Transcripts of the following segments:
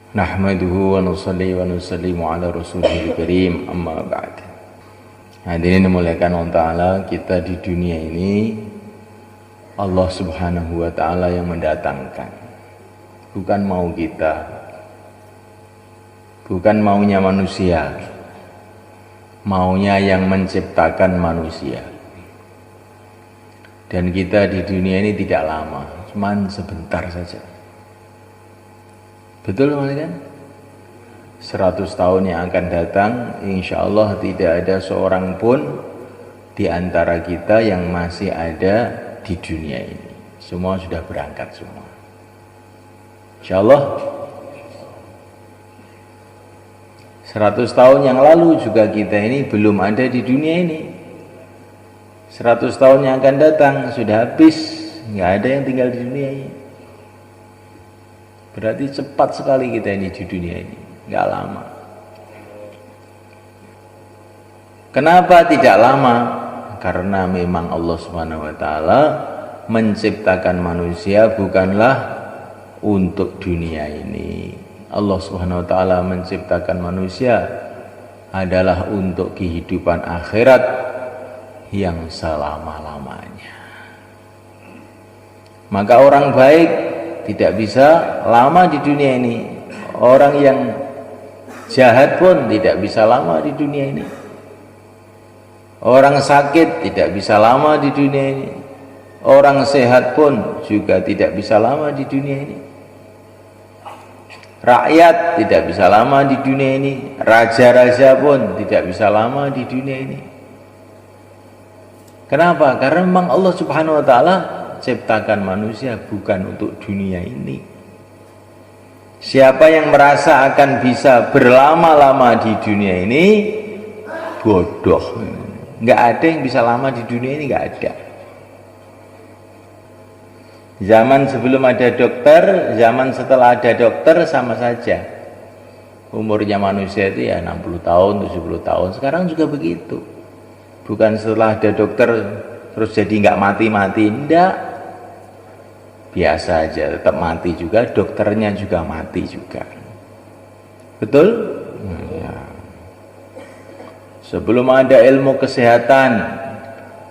Nahmaduhu wa nusalli wa nusallimu ala rasulihil karim, amma ba'd. Hadirin dimuliakan Allah Ta'ala, kita di dunia ini Allah Subhanahu wa Ta'ala yang mendatangkan, bukan mau kita, bukan maunya manusia, maunya yang menciptakan manusia. Dan kita di dunia ini tidak lama, cuman sebentar saja. Betul kan? 100 tahun yang akan datang, insya Allah tidak ada seorang pun di antara kita yang masih ada di dunia ini. Semua sudah berangkat semua. Insya Allah 100 tahun yang lalu juga kita ini belum ada di dunia ini. 100 tahun yang akan datang sudah habis, nggak ada yang tinggal di dunia ini. Berarti cepat sekali kita ini di dunia ini, nggak lama. Kenapa tidak lama? Karena memang Allah Subhanahu wa Ta'ala menciptakan manusia bukanlah untuk dunia ini. Allah Subhanahu wa Ta'ala menciptakan manusia adalah untuk kehidupan akhirat yang selama-lamanya. Maka orang baik tidak bisa lama di dunia ini. Orang yang jahat pun tidak bisa lama di dunia ini. Orang sakit tidak bisa lama di dunia ini. Orang sehat pun juga tidak bisa lama di dunia ini. Rakyat tidak bisa lama di dunia ini. Raja-raja pun tidak bisa lama di dunia ini. Kenapa? Karena memang Allah Subhanahu wa Ta'ala ciptakan manusia bukan untuk dunia ini. Siapa yang merasa akan bisa berlama-lama di dunia ini bodoh. Nggak ada yang bisa lama di dunia ini, nggak ada. Zaman sebelum ada dokter, zaman setelah ada dokter sama saja. Umurnya manusia itu ya 60 tahun, 70 tahun. Sekarang juga begitu. Bukan setelah ada dokter terus jadi nggak mati-mati, enggak. Biasa aja, tetap mati juga, dokternya juga mati juga. Betul? Ya. Sebelum ada ilmu kesehatan,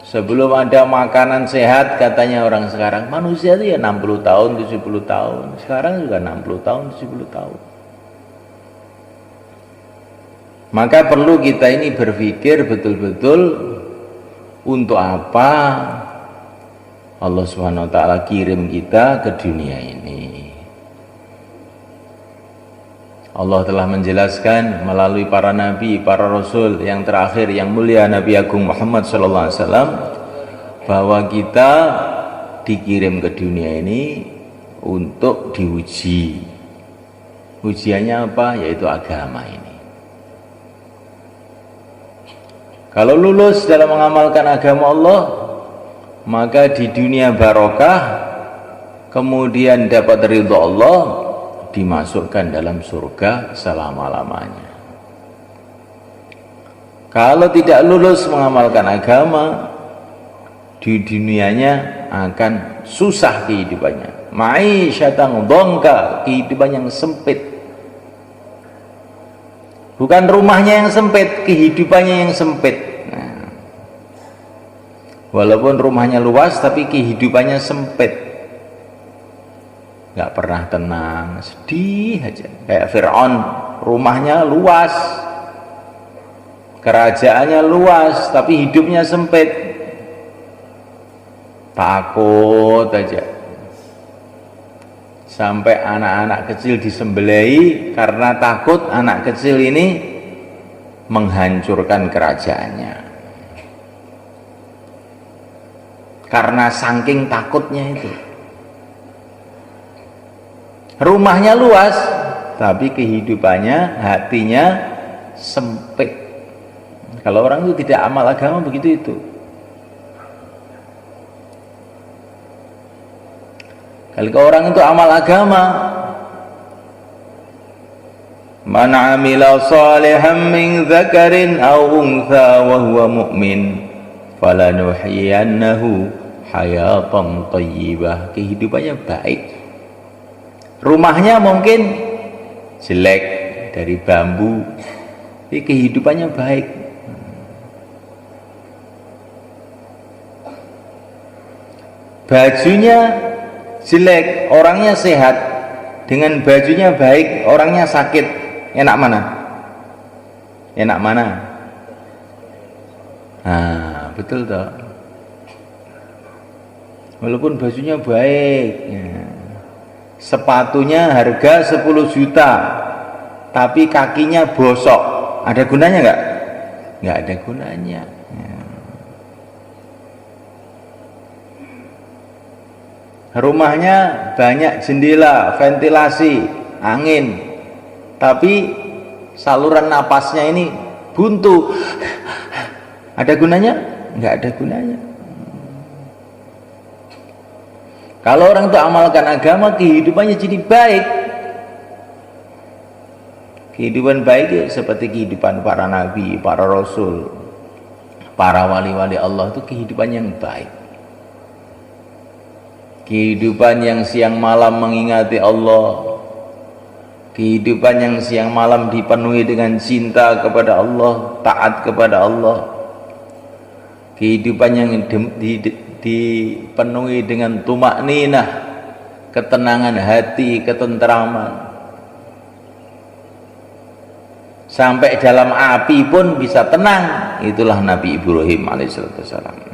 sebelum ada makanan sehat, katanya orang sekarang, manusia itu ya 60 tahun, 70 tahun. Sekarang juga 60 tahun, 70 tahun. Maka perlu kita ini berpikir betul-betul untuk apa Allah Subhanahu wa Ta'ala kirim kita ke dunia ini. Allah telah menjelaskan melalui para nabi, para rasul yang terakhir yang mulia Nabi Agung Muhammad sallallahu alaihi wasallam bahwa kita dikirim ke dunia ini untuk diuji. Ujiannya apa? Yaitu agama ini. Kalau lulus dalam mengamalkan agama Allah, maka di dunia barokah, kemudian dapat ridho Allah, dimasukkan dalam surga selama-lamanya. Kalau tidak lulus mengamalkan agama, di dunianya akan susah kehidupannya. Ma'isyatan dongka, kehidupan yang sempit. Bukan rumahnya yang sempit, kehidupannya yang sempit. Walaupun rumahnya luas tapi kehidupannya sempit, nggak pernah tenang, sedih aja. Kayak Fir'aun, rumahnya luas, kerajaannya luas tapi hidupnya sempit, takut aja. Sampai anak-anak kecil disembelih karena takut anak kecil ini menghancurkan kerajaannya. Karena saking takutnya itu. Rumahnya luas, tapi kehidupannya, hatinya sempit. Kalau orang itu tidak amal agama begitu itu. Kalau orang itu amal agama, man amila salihan min dzakarin aw untha wa huwa mu'min falanuhyiyannahu hayatan thayyibah. Kehidupannya baik, rumahnya mungkin jelek, dari bambu, ini kehidupannya baik. Bajunya jelek, orangnya sehat, dengan bajunya baik, orangnya sakit, enak mana? Enak mana? Nah, betul toh. Walaupun bajunya baik, ya. Sepatunya harga 10 juta, tapi kakinya bosok, ada gunanya nggak? Nggak ada gunanya. Ya. Rumahnya banyak jendela, ventilasi, angin, tapi saluran napasnya ini buntu, ada gunanya? Nggak ada gunanya. Kalau orang itu amalkan agama, kehidupannya jadi baik. Kehidupan baik ya, seperti kehidupan para nabi, para rasul, para wali-wali Allah, itu kehidupan yang baik. Kehidupan yang siang malam mengingati Allah, kehidupan yang siang malam dipenuhi dengan cinta kepada Allah, taat kepada Allah, kehidupan yang dipenuhi dengan tumakninah, ketenangan hati, ketentraman, sampai dalam api pun bisa tenang. Itulah Nabi Ibrahim alaihissalam.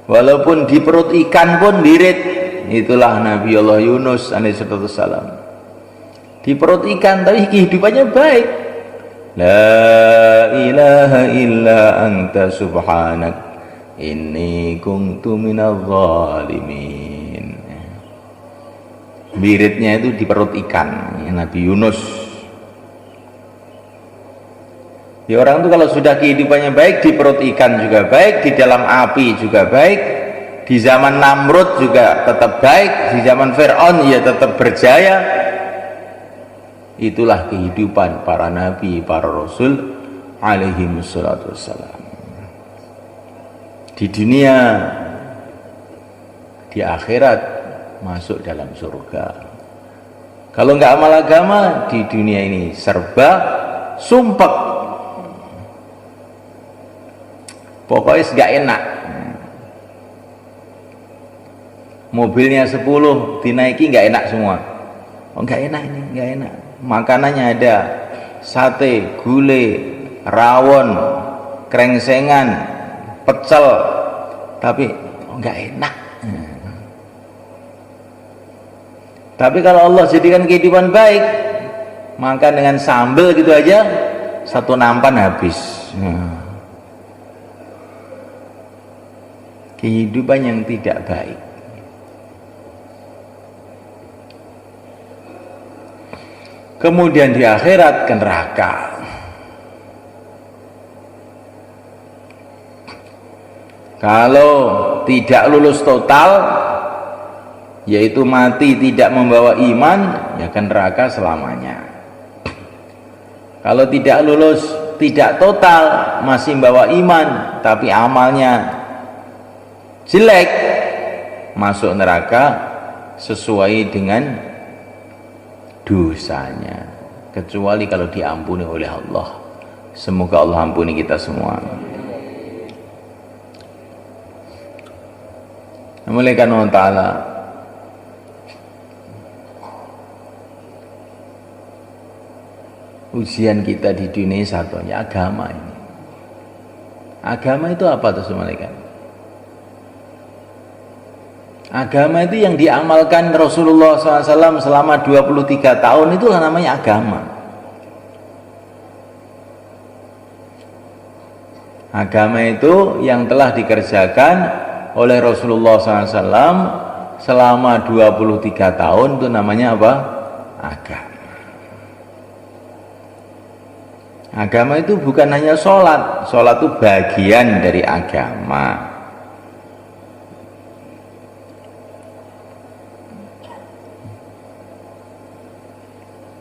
Walaupun di perut ikan pun lirit, itulah Nabi Allah Yunus alaihissalam. Di perut ikan tapi kehidupannya baik. La ilaha illa anta subhanak inni kuntu minadh dhalimin. Liritnya itu di perut ikan, Nabi Yunus. Ya, orang itu kalau sudah kehidupannya baik, di perut ikan juga baik, di dalam api juga baik, di zaman Namrud juga tetap baik, di zaman Fir'aun ya tetap berjaya. Itulah kehidupan para nabi, para rasul alaihi wassalatu wassalam. Di dunia, di akhirat masuk dalam surga. Kalau nggak amal agama, di dunia ini serba sumpek. Pokoknya gak enak. Mobilnya 10 dinaiki gak enak semua. Oh gak enak ini, gak enak. Makanannya ada sate, gulai, rawon, krengsengan, pecel, tapi gak enak. Tapi kalau Allah jadikan kehidupan baik, makan dengan sambal gitu aja, satu nampan habis. Kehidupan yang tidak baik. Kemudian di akhirat ke neraka. Kalau tidak lulus total, yaitu mati tidak membawa iman, ya ke neraka selamanya. Kalau tidak lulus, tidak total, masih membawa iman, tapi amalnya jelek, masuk neraka sesuai dengan dosanya, kecuali kalau diampuni oleh Allah. Semoga Allah ampuni kita semua. Oleh karena ta'ala, ujian kita di dunia satunya agama ini. Agama itu apa tuh semalaikat? Agama itu yang diamalkan Rasulullah SAW selama 23 tahun, itu namanya agama. Agama itu yang telah dikerjakan oleh Rasulullah SAW selama 23 tahun, itu namanya apa? Agama. Agama itu bukan hanya sholat. Sholat itu bagian dari agama.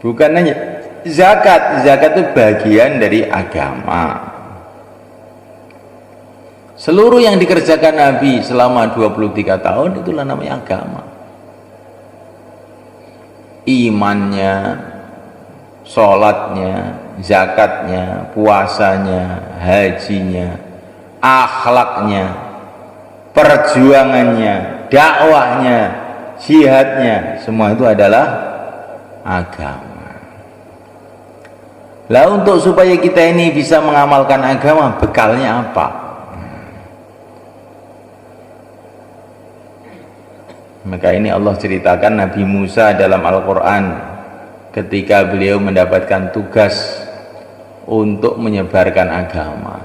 Bukan hanya zakat. Zakat itu bagian dari agama. Seluruh yang dikerjakan Nabi selama 23 tahun itulah namanya agama. imannya, sholatnya, zakatnya, puasanya, hajinya, akhlaknya, perjuangannya, dakwahnya, jihadnya, semua itu adalah agama. Lah untuk supaya kita ini bisa mengamalkan agama, bekalnya apa? Maka ini Allah ceritakan Nabi Musa dalam Al-Quran ketika beliau mendapatkan tugas untuk menyebarkan agama,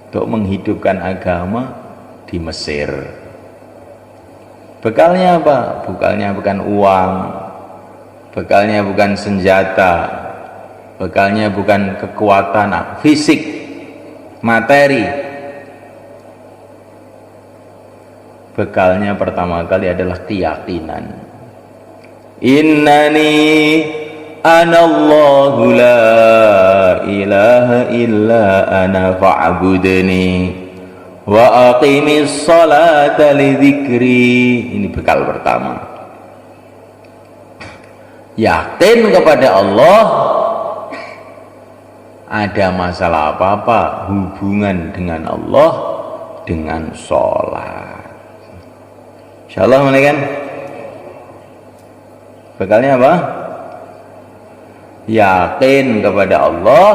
untuk menghidupkan agama di Mesir. Bekalnya apa? Bekalnya bukan uang, bekalnya bukan senjata, bekalnya bukan kekuatan fisik, materi. Bekalnya pertama kali adalah keyakinan. Innani anallahu la ilaha illa ana fa'budni wa aqimis salata li dzikri. Ini bekal pertama. Yakin kepada Allah, ada masalah apa-apa hubungan dengan Allah dengan sholat. Insyaallah mana kan? Bekalnya apa? Yakin kepada Allah,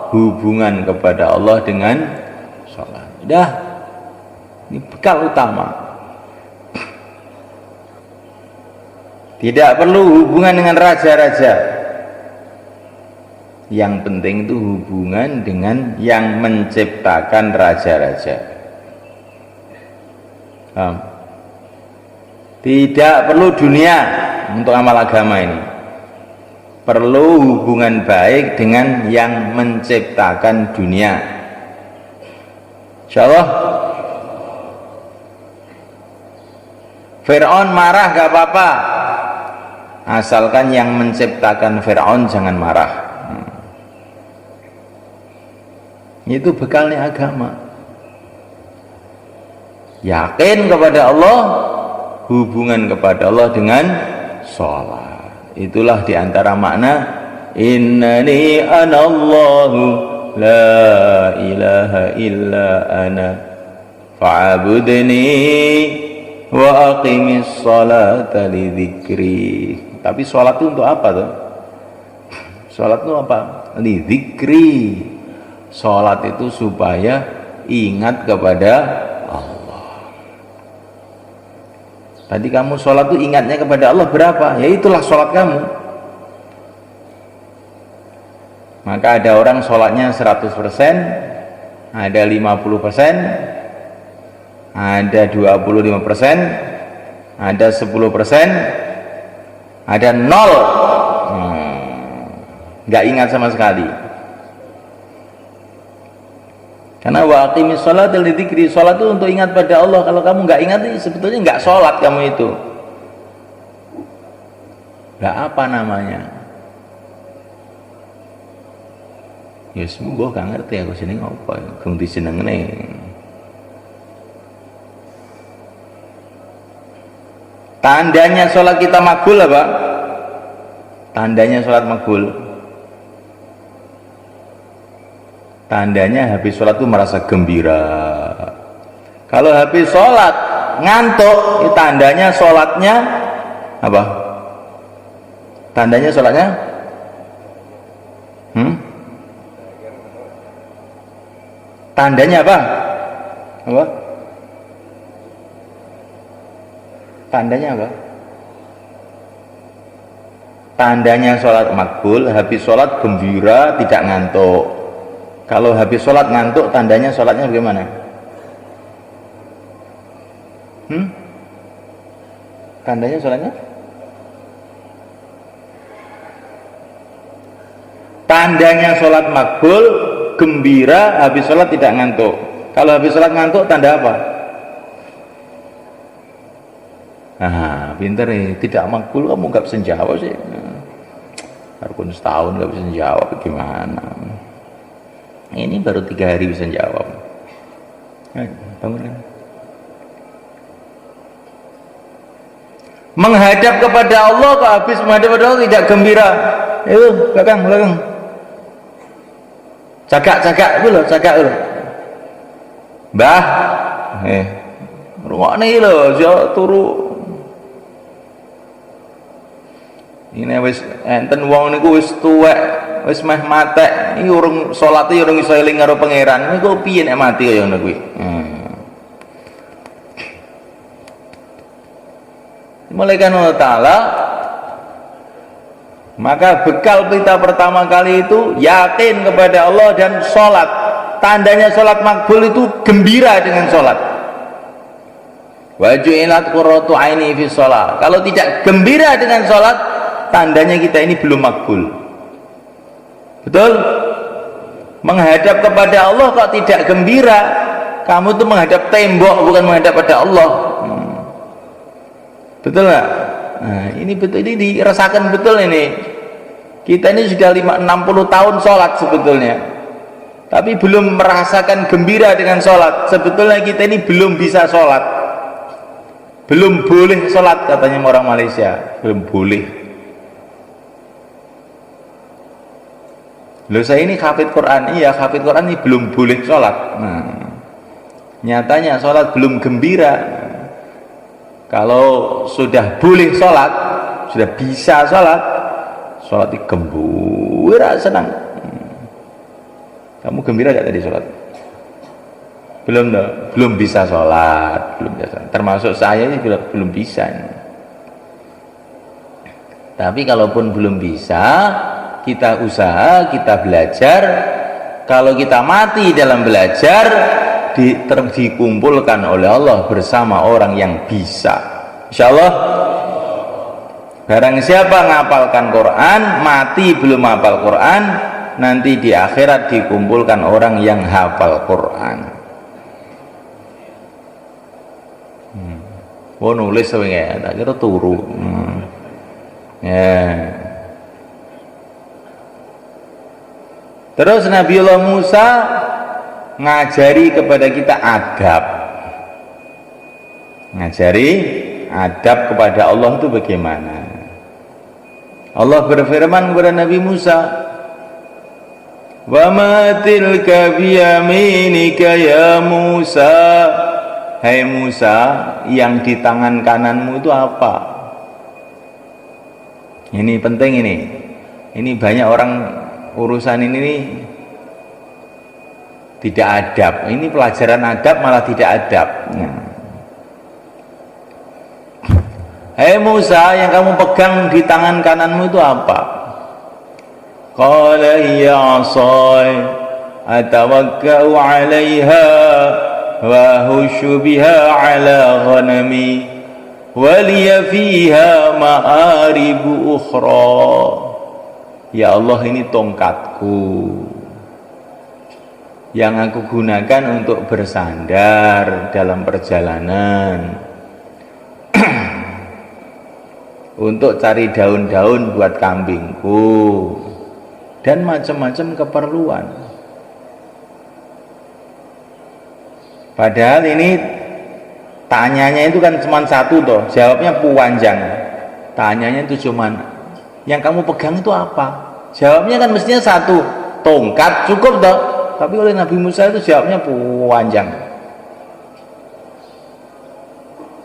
hubungan kepada Allah dengan sholat. Udah, ini bekal utama. Tidak perlu hubungan dengan raja-raja. Yang penting itu hubungan dengan yang menciptakan raja-raja. Tidak perlu dunia untuk amal agama ini. Perlu hubungan baik dengan yang menciptakan dunia. Insyaallah. Fir'aun marah gak apa-apa, asalkan yang menciptakan Fir'aun jangan marah. Itu bekalnya agama. Yakin kepada Allah, hubungan kepada Allah dengan sholat. Itulah diantara makna innani anallahu la ilaha illa ana fa'budni wa aqimis salata li dzikri. Tapi sholat itu untuk apa tuh? Sholat itu apa? Li dzikri. Sholat itu supaya ingat kepada Allah. Tadi kamu sholat itu ingatnya kepada Allah berapa? Ya itulah sholat kamu. Maka ada orang sholatnya 100%, ada 50%, ada 25%, ada 10%, ada 0. Nggak ingat sama sekali. Karena wa aqimis sholata li dzikri, sholat itu untuk ingat pada Allah. Kalau kamu nggak ingat, sebetulnya nggak sholat kamu itu. Nggak apa namanya? Ya sembuh gak ngerti aku sini apa, ganti seneng nih. Tandanya sholat kita makbul apa? Tandanya sholat makbul. Tandanya habis sholat itu merasa gembira. Kalau habis sholat ngantuk, tandanya sholatnya apa? Tandanya sholatnya tandanya apa? Apa? Tandanya apa? Tandanya sholat makbul, habis sholat gembira, tidak ngantuk. Kalau habis sholat ngantuk, tandanya sholatnya bagaimana? Tandanya sholatnya? Tandanya sholat makbul, gembira, habis sholat tidak ngantuk. Kalau habis sholat ngantuk, tanda apa? Nah, pinter nih, tidak makbul kamu gak bisa jawab sih. Harus setahun gak bisa jawab, gimana? Ini baru 3 hari bisa jawab. Bangun kan? menghadap kepada Allah kok habis menghadap kepada Allah tidak gembira. Itu belakang cagak itu loh, cagak itu mbah rungokne iki lho aja turu ini wis enten wong niku wis tuwek wis meh matek iki urung salate urung iso eling karo pangeran niku piye nek mati kaya ngono kuwi. Mulai Allah Ta'ala, maka bekal kita pertama kali itu yakin kepada Allah dan sholat. Tandanya sholat makbul itu gembira dengan sholat. Wa ju'ilat qurratu aini fi sholat. Kalau tidak gembira dengan sholat, tandanya kita ini belum makbul. Betul? Menghadap kepada Allah kok tidak gembira, kamu tuh menghadap tembok bukan menghadap pada Allah. Betul nggak? Nah, ini betul, ini dirasakan betul ini. Kita ini sudah 60 tahun sholat sebetulnya, tapi belum merasakan gembira dengan sholat. Sebetulnya kita ini belum bisa sholat, belum boleh sholat katanya orang Malaysia, belum boleh. Loh, saya ini hafid Quran, iya hafid Quran ini belum boleh sholat. Nah, nyatanya sholat belum gembira. Kalau sudah boleh sholat, sudah bisa sholat, sholat itu gembira, senang. Kamu gembira gak tadi sholat? Belum, belum bisa sholat, belum bisa. Termasuk saya ini belum bisa. Tapi kalaupun belum bisa, kita usaha, kita belajar. Kalau kita mati dalam belajar, dikumpulkan oleh Allah bersama orang yang bisa, insyaallah. Barang siapa ngapalkan Quran mati belum hafal Quran, nanti di akhirat dikumpulkan orang yang hafal Quran. Oh nulis ya, tak kira turu. Ya. Terus Nabiullah Musa ngajari kepada kita adab, ngajari adab kepada Allah itu bagaimana. Allah berfirman kepada Nabi Musa, wa ma tilka biyaminika ya Musa. Hai Musa, yang di tangan kananmu itu apa? Ini penting ini banyak orang urusan ini tidak adab. Ini pelajaran adab malah tidak adab. Hei Musa, yang kamu pegang di tangan kananmu itu apa? Qala hiya 'asai atawakkau 'alaiha wa hushu biha 'ala ghanami wa liya fiha ma'aribu ukhra. Ya Allah, ini tongkatku yang aku gunakan untuk bersandar dalam perjalanan, untuk cari daun-daun buat kambingku dan macam-macam keperluan. Padahal ini tanyanya itu kan cuma satu toh, jawabnya panjang. Tanyanya itu cuma yang kamu pegang itu apa? Jawabnya kan mestinya satu, tongkat, cukup toh. Tapi oleh Nabi Musa itu jawabnya panjang.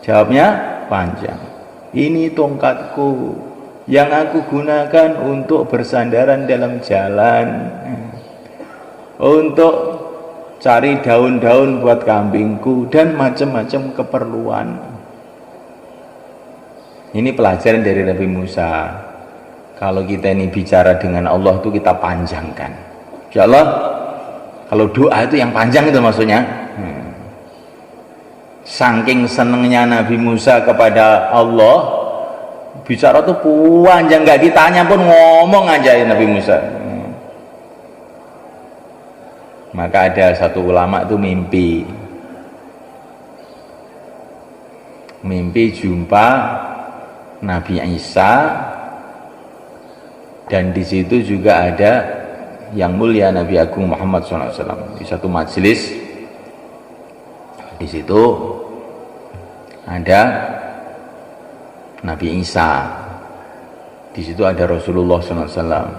Jawabnya panjang. Ini tongkatku yang aku gunakan untuk bersandaran dalam jalan, untuk cari daun-daun buat kambingku dan macam-macam keperluan. Ini pelajaran dari Nabi Musa. Kalau kita ini bicara dengan Allah itu kita panjangkan. Insyaallah. Kalau doa itu yang panjang itu maksudnya. Saking senengnya Nabi Musa kepada Allah, bicara tuh panjang, nggak ditanya pun ngomong aja ya Nabi Musa. Maka ada satu ulama itu mimpi jumpa Nabi Isa, dan di situ juga ada yang mulia Nabi Agung Muhammad SAW di satu majelis. Di situ ada Nabi Isa. Di situ ada Rasulullah SAW,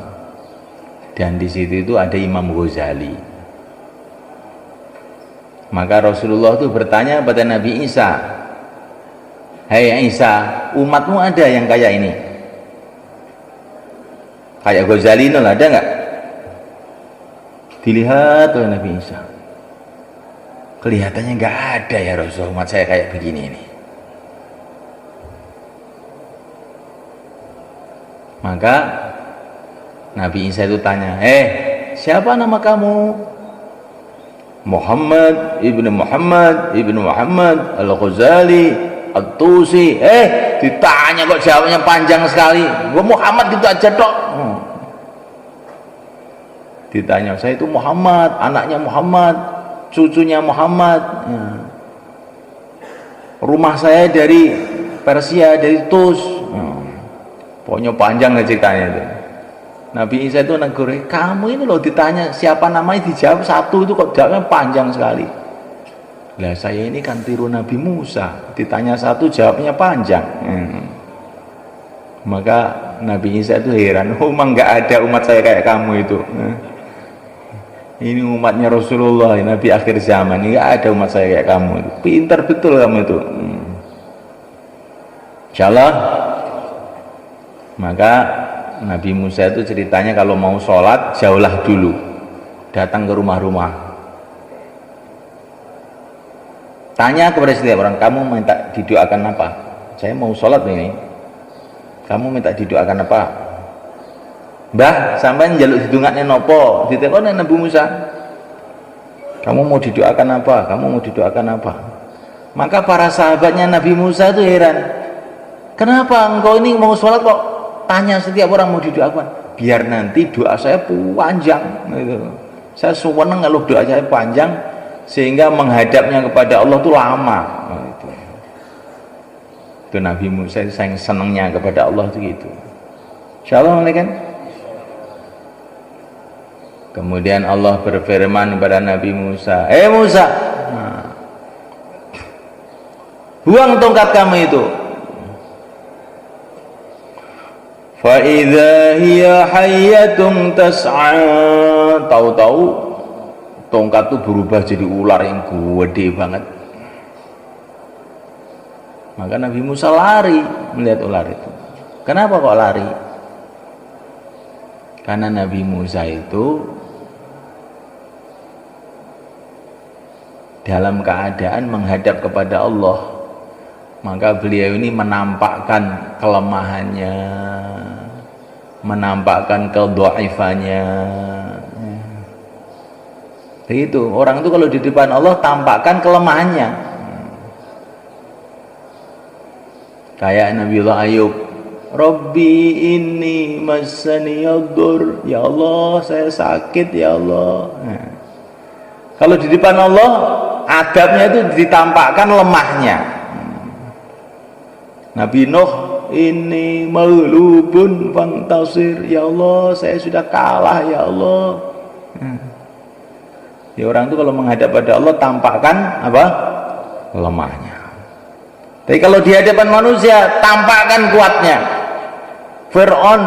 dan di situ itu ada Imam Ghazali. Maka Rasulullah itu bertanya pada Nabi Isa, "Hai Isa, umatmu ada yang kayak ini? Kayak Ghazali itu ada nggak?" Dilihat oleh Nabi Isa, kelihatannya nggak ada ya Rasul, umat saya kayak begini ini. Maka Nabi Isa itu tanya, siapa nama kamu? Muhammad ibnu Muhammad Al-Ghazali At-Tusi. Ditanya kok jawabnya panjang sekali. Gua Muhammad gitu aja dok. Ditanya, saya itu Muhammad, anaknya Muhammad, cucunya Muhammad. Rumah saya dari Persia, dari Tus. Pokoknya panjang ceritanya itu. Nabi Isa itu negur, kamu ini loh ditanya siapa namanya dijawab satu itu kok jawabnya panjang sekali. Lah saya ini kan tiru Nabi Musa, ditanya satu jawabnya panjang. Maka Nabi Isa itu heran, memang nggak ada umat saya kayak kamu itu. Ini umatnya Rasulullah, Nabi akhir zaman, nggak ada umat saya kayak kamu itu. Pintar betul kamu itu. Insyaallah. Maka Nabi Musa itu ceritanya kalau mau sholat jauhlah dulu, datang ke rumah-rumah, tanya kepada setiap orang, kamu minta didoakan apa? Saya mau sholat ini, kamu minta didoakan apa? Mbah, sampai njaluk didongakne nopo? Ditekoni Nabi Musa, kamu mau didoakan apa? Kamu mau didoakan apa? Maka para sahabatnya Nabi Musa itu heran, kenapa engkau ini mau sholat kok tanya setiap orang mau didoakan? Biar nanti doa saya panjang gitu. Saya seneng kalau doa saya panjang sehingga menghadapnya kepada Allah itu lama gitu. Itu Nabi Musa sayang senengnya kepada Allah itu gitu. Insyaallah kan. Kemudian Allah berfirman kepada Nabi Musa, Musa, buang tongkat kamu itu. فَإِذَا هِيَ حَيَّةٌ تَسْعَى. Tahu-tahu tongkat itu berubah jadi ular yang gede banget. Maka Nabi Musa lari melihat ular itu. Kenapa kok lari? Karena Nabi Musa itu dalam keadaan menghadap kepada Allah. Maka beliau ini menampakkan kelemahannya, menampakkan kedhaifannya. Begitu, orang itu kalau di depan Allah tampakkan kelemahannya. Kayak Nabiullah Ayub, Rabbi inni massaniyaddur, ya Allah saya sakit ya Allah. Kalau di depan Allah adabnya itu ditampakkan lemahnya. Nabi Nuh, ini maghlubun fantasir, ya Allah saya sudah kalah ya Allah. Ya, orang itu kalau menghadap pada Allah tampakkan apa? Lemahnya. Tapi kalau di hadapan manusia tampakkan kuatnya. Fir'aun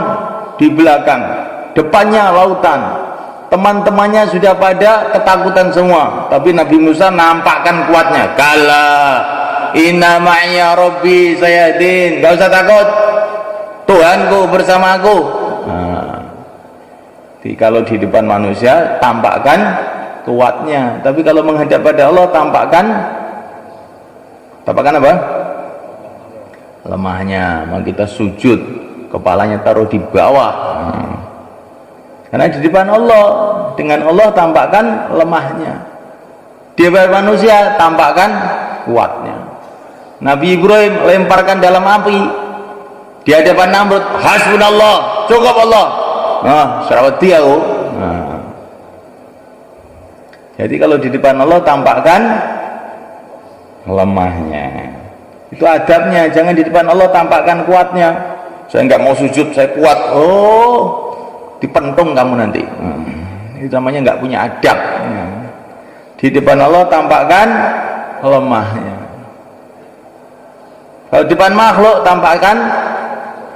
di belakang, depannya lautan, teman-temannya sudah pada ketakutan semua, tapi Nabi Musa nampakkan kuatnya. Kala inna ma'ya rabbi sayahdin, gak usah takut, Tuhanku bersama aku. Jadi kalau di depan manusia tampakkan kuatnya, tapi kalau menghadap pada Allah tampakkan apa? Lemahnya. Maka kita sujud, kepalanya taruh di bawah. Karena di depan Allah, dengan Allah tampakkan lemahnya, di depan manusia tampakkan kuatnya. Nabi Ibrahim lemparkan dalam api di hadapan Namrud, hasbunallah, cukup Allah. Sarawati aku. Jadi kalau di depan Allah tampakkan lemahnya. Itu adabnya, jangan di depan Allah tampakkan kuatnya. Saya nggak mau sujud, saya kuat. Dipentung kamu nanti. Itu namanya nggak punya adab. Di depan Allah tampakkan lemahnya. Kalau di depan makhluk tampakkan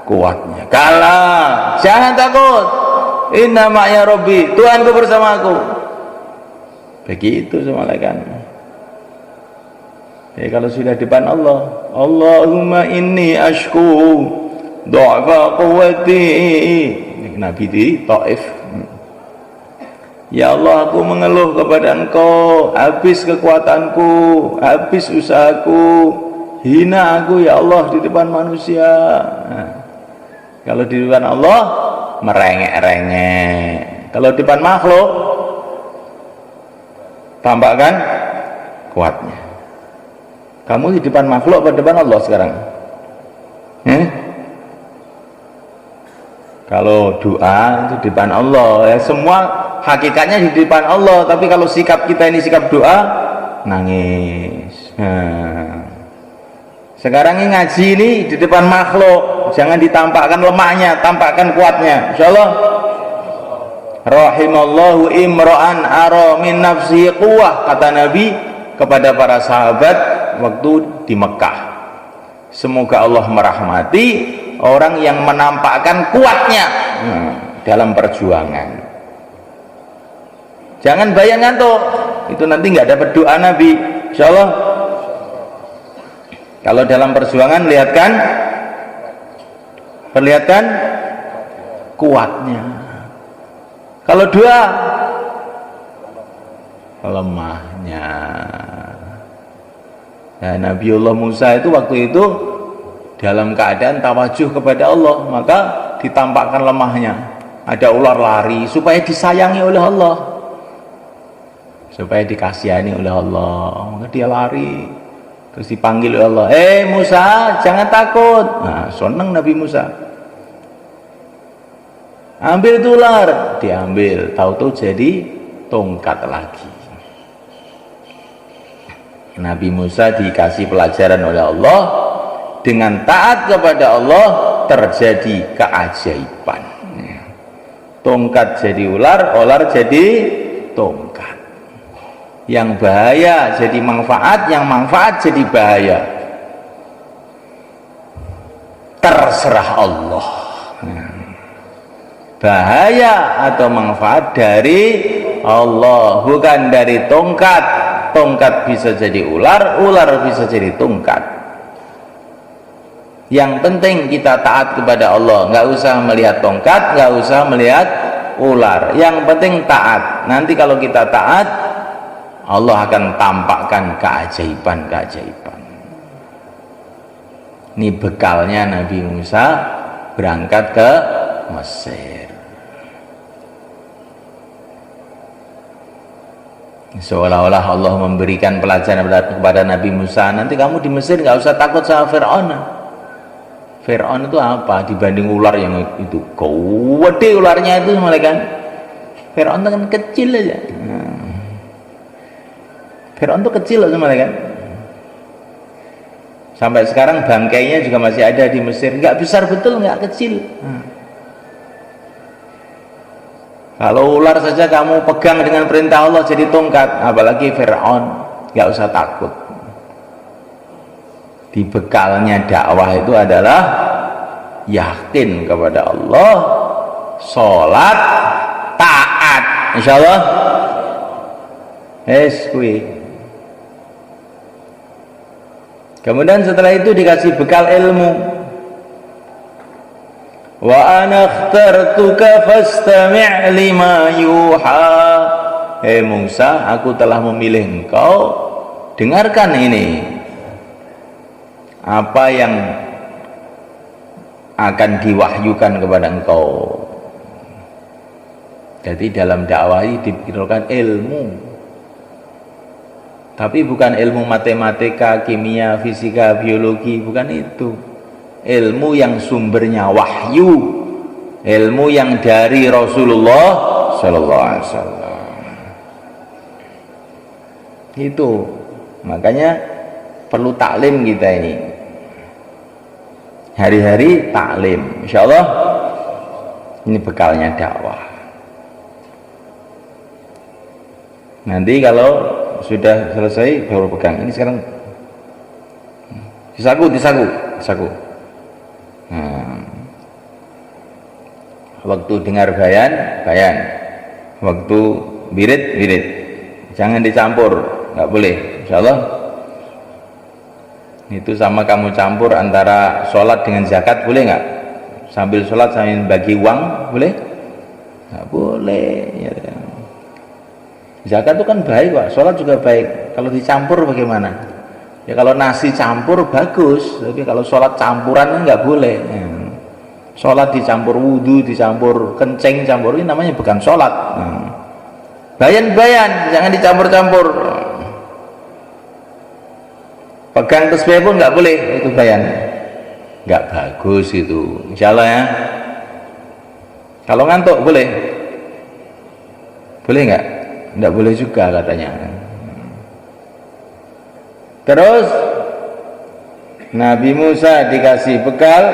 kuatnya. Kalah, jangan takut. Inna ma'ya Rabbi, Tuhanku bersamaku. Begitu malaikat. Kalau sudah di depan Allah, Allahumma inni ashku du'fa quwwati. Nabi di Taif. Ya Allah, aku mengeluh kepada Engkau, habis kekuatanku, habis usahaku, hina aku ya Allah di depan manusia. Kalau di depan Allah merengek-rengek. Kalau di depan makhluk tampakkan kuatnya. Kamu di depan makhluk atau di depan Allah sekarang? Kalau doa itu di depan Allah ya, semua hakikatnya di depan Allah, tapi kalau sikap kita ini sikap doa, nangis. Sekarang ini ngaji ini di depan makhluk, jangan ditampakkan lemahnya, tampakkan kuatnya. Insyaallah. Rahimallahu imra'an ara min nafsihi quwwah, kata Nabi kepada para sahabat waktu di Mekah. Semoga Allah merahmati orang yang menampakkan kuatnya dalam perjuangan. Jangan bayangkan tuh, itu nanti nggak dapat doa Nabi. Insyaallah. Kalau dalam perjuangan perlihatkan kuatnya. Kalau doa lemahnya. Nah, Nabiullah Musa itu waktu itu dalam keadaan tawajuh kepada Allah, maka ditampakkan lemahnya. Ada ular lari supaya disayangi oleh Allah, supaya dikasihani oleh Allah, maka dia lari, terus dipanggil oleh Allah, Musa, jangan takut. Nah, seneng Nabi Musa, ambil itu ular, diambil, tahu-tahu jadi tongkat lagi. Nabi Musa dikasih pelajaran oleh Allah, dengan taat kepada Allah terjadi keajaiban. Tongkat jadi ular, ular jadi tongkat. Yang bahaya jadi manfaat, yang manfaat jadi bahaya. Terserah Allah. Bahaya atau manfaat dari Allah, bukan dari tongkat. Tongkat bisa jadi ular, ular bisa jadi tongkat. Yang penting kita taat kepada Allah, nggak usah melihat tongkat, nggak usah melihat ular. Yang penting taat. Nanti kalau kita taat, Allah akan tampakkan keajaiban-keajaiban. Ini bekalnya Nabi Musa berangkat ke Mesir. Seolah-olah Allah memberikan pelajaran kepada Nabi Musa, nanti kamu di Mesir nggak usah takut sama Fir'aun. Fir'aun itu apa dibanding ular yang itu? Gede ularnya itu, malaikat. Fir'aun itu kan kecil aja. Fir'aun itu kecil loh, malaikat. Sampai sekarang bangkainya juga masih ada di Mesir. Nggak besar betul, nggak kecil. Kalau ular saja kamu pegang dengan perintah Allah jadi tongkat, apalagi Fir'aun, nggak usah takut. Di bekalnya dakwah itu adalah yakin kepada Allah, sholat, taat. Insyaallah. Kemudian setelah itu dikasih bekal ilmu. Wa ana akhtartuka fastami' lima yuha. Musa, aku telah memilih engkau, dengarkan ini apa yang akan diwahyukan kepada engkau. Jadi dalam dakwah ini diperlukan ilmu, tapi bukan ilmu matematika, kimia, fisika, biologi, bukan itu. Ilmu yang sumbernya wahyu, ilmu yang dari Rasulullah Sallallahu Alaihi Wasallam. Itu makanya perlu taklim kita ini, hari-hari taklim. Insyaallah ini bekalnya dakwah. Nanti kalau sudah selesai baru pegang. Ini sekarang disaku saku. Nah, waktu dengar bayan, bayan. Waktu wirid, wirid. Jangan dicampur, nggak boleh. Insyaallah. Itu sama kamu campur antara sholat dengan zakat, boleh nggak? Sambil sholat sambil bagi uang, boleh? Nggak boleh. Ya. Zakat itu kan baik, Pak. Sholat juga baik. Kalau dicampur bagaimana? Ya kalau nasi campur bagus, tapi kalau sholat campuran nggak boleh. Ya. Sholat dicampur wudhu, dicampur kencing, campur ini namanya bukan sholat. Bayan-bayan, jangan dicampur-campur. Pegang tasbih pun nggak boleh, itu bayan. Nggak bagus itu. Insya Allah ya. Kalau ngantuk boleh? Boleh nggak? Nggak boleh juga katanya. Terus Nabi Musa dikasih bekal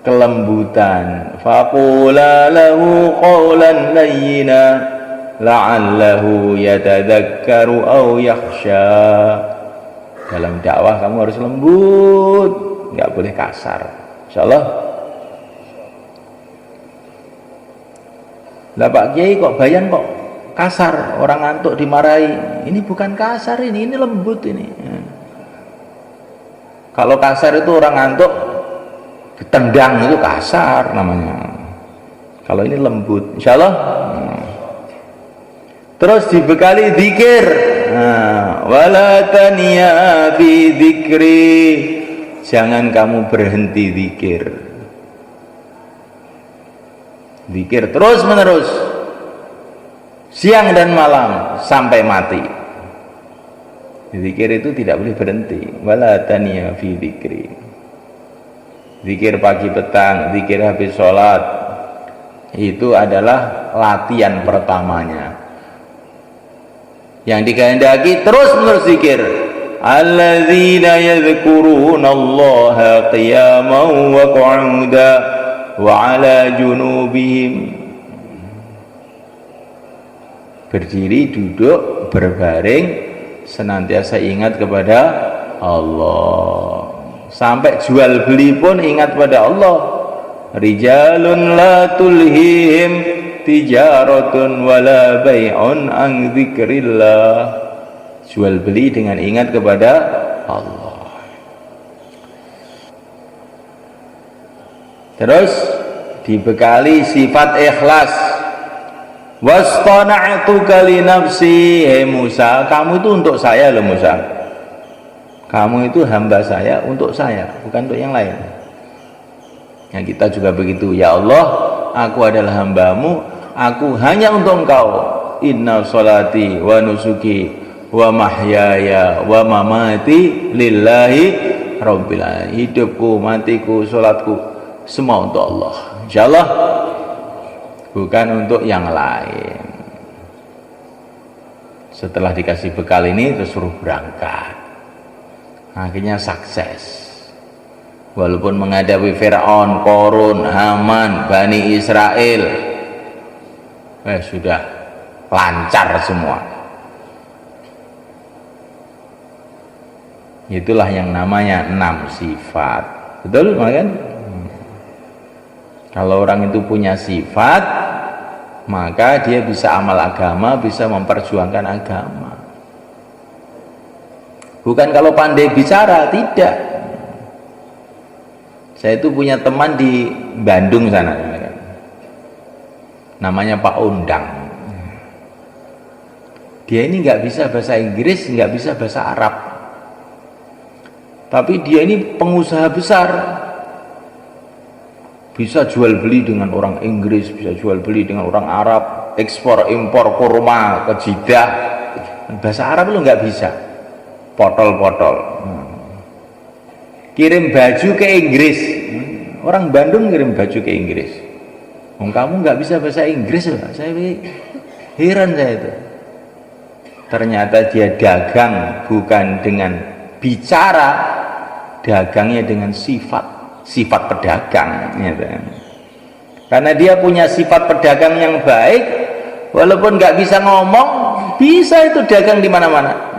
kelembutan. Faqula lahu qawlan layyina la'allahu yatadakkaru aw yakhsha. Dalam dakwah kamu harus lembut, nggak boleh kasar. Insyaallah. Lah Pak Kiai kok bayan kok kasar, orang ngantuk dimarahi. Ini bukan kasar, ini lembut ini. Kalau kasar itu orang ngantuk ditendang, itu kasar namanya. Kalau ini lembut, insyaallah. Terus dibekali zikir. Wala taniya bi dzikri. Jangan kamu berhenti zikir. Zikir terus menerus, siang dan malam sampai mati. Zikir itu tidak boleh berhenti. Wala taniya fi dzikri. Zikir pagi petang, zikir habis sholat, itu adalah latihan pertamanya. Yang dikehendaki terus menerus zikir. Alladzina yadhkuruna Allaha qiyaman wa qu'udan wa 'ala junubihim. Berdiri, duduk, berbaring, senantiasa ingat kepada Allah. Sampai jual beli pun ingat pada Allah. Rijalun la tulhihim tijaratun wala bai'un an dzikrillah. Jual beli dengan ingat kepada Allah. Terus dibekali sifat ikhlas. Wastana'tuka li nafsi. Hei Musa, kamu itu untuk saya loh Musa. Kamu itu hamba saya untuk saya, bukan untuk yang lain. Yang kita juga begitu. Ya Allah, aku adalah hambamu, aku hanya untuk engkau. Inna sholati wa nusuki wa mahyaya wa mamati lillahi rabbil alamin. Hidupku, matiku, sholatku semua untuk Allah. Insyaallah, bukan untuk yang lain. Setelah dikasih bekal ini terus suruh berangkat. Akhirnya sukses. Walaupun menghadapi Fir'aun, Qarun, Haman, Bani Israel, sudah lancar semua. Itulah yang namanya 6 sifat. Betul kan? Kalau orang itu punya sifat, maka dia bisa amal agama, bisa memperjuangkan agama. Bukan kalau pandai bicara, tidak. Saya itu punya teman di Bandung sana, namanya Pak Undang. Dia ini nggak bisa bahasa Inggris, nggak bisa bahasa Arab, tapi dia ini pengusaha besar, bisa jual beli dengan orang Inggris, bisa jual beli dengan orang Arab, ekspor impor kurma ke Jeddah. Bahasa Arab lu nggak bisa, potol-potol. Kirim baju ke Inggris, orang Bandung kirim baju ke Inggris. Kamu nggak bisa bahasa Inggris loh. Saya heran saya itu. Ternyata dia dagang bukan dengan bicara, dagangnya dengan sifat pedagang. Karena dia punya sifat pedagang yang baik, walaupun nggak bisa ngomong, bisa itu dagang di mana-mana.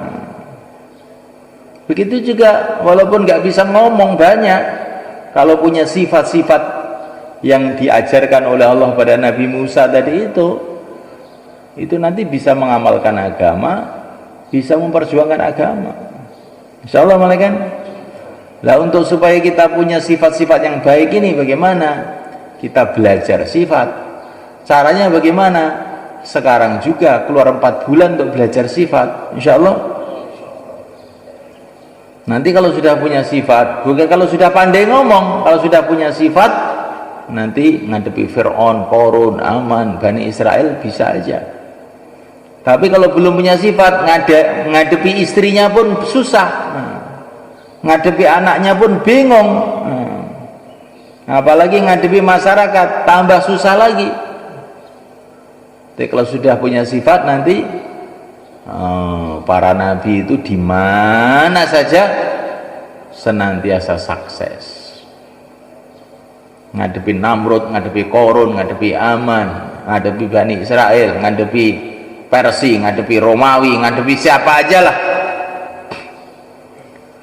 Begitu juga walaupun nggak bisa ngomong banyak, kalau punya sifat-sifat yang diajarkan oleh Allah pada Nabi Musa tadi itu nanti bisa mengamalkan agama, bisa memperjuangkan agama. Insya Allah malaikat. Lah untuk supaya kita punya sifat-sifat yang baik ini bagaimana? Kita belajar sifat. Caranya bagaimana? Sekarang juga keluar 4 bulan untuk belajar sifat. Insya Allah. Nanti kalau sudah punya sifat, bukan kalau sudah pandai ngomong, kalau sudah punya sifat, nanti ngadepi Fir'aun, Qarun, Aman, Bani Israel bisa aja. Tapi kalau belum punya sifat, ngadepi istrinya pun susah, ngadepi anaknya pun bingung, apalagi ngadepi masyarakat tambah susah lagi. Tapi kalau sudah punya sifat nanti para nabi itu di mana saja senantiasa sukses. Ngadepi Namrud, ngadepi Qarun, ngadepi Aman, ngadepi Bani Israel, ngadepi Persia, ngadepi Romawi, ngadepi siapa aja lah,